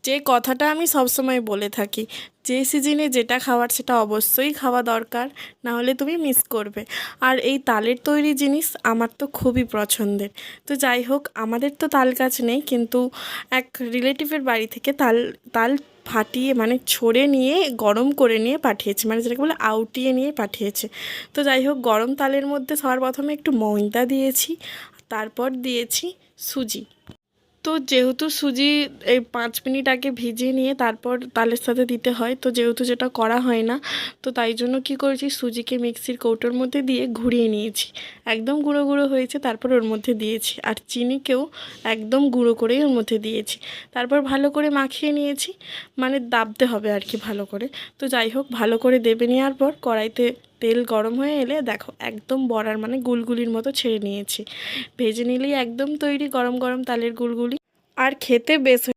যে কথাটা আমি সবসময় বলে থাকি, যে সিজনে যেটা খাওয়ার সেটা অবশ্যই খাওয়া দরকার, না হলে তুমি মিস করবে। আর এই তালের তৈরি জিনিস আমার তো খুবই পছন্দের। তো যাই হোক, আমাদের তো তাল গাছ নেই, কিন্তু এক রিলেটিভের বাড়ি থেকে তাল তাল ফাটিয়ে মানে ছড়ে নিয়ে গরম করে নিয়ে পাঠিয়েছে, মানে যেটাকে বলে আউটিয়ে নিয়ে পাঠিয়েছে। তো যাই হোক, গরম তালের মধ্যে সবার প্রথমে একটু ময়দা দিয়েছি, তারপর দিয়েছি সুজি। তো যেহেতু সুজি এই 5 মিনিট আগে ভিজিয়ে নিয়ে তারপর তালের সাথে দিতে হয়, তো যেহেতু যেটা করা হয় না, তো তাই জন্য কী করেছি, সুজিকে মিক্সির কৌটোর মধ্যে দিয়ে ঘুরিয়ে নিয়েছি, একদম গুঁড়ো গুঁড়ো হয়েছে, তারপর ওর মধ্যে দিয়েছি। আর চিনিকেও একদম গুঁড়ো করেই ওর মধ্যে দিয়েছি, তারপর ভালো করে মাখিয়ে নিয়েছি, মানে দাবতে হবে আর কি ভালো করে। তো যাই হোক, ভালো করে দেবে নেওয়ার পর কড়াইতে তেল গরম হয়ে এলে দেখো একদম বড়ার মানে গুলগুলির মতো ছেড়ে নিয়েছি। ভেজে নিলেই একদম তৈরি গরম গরম তালের গুলগুলি। আর খেতে বেশ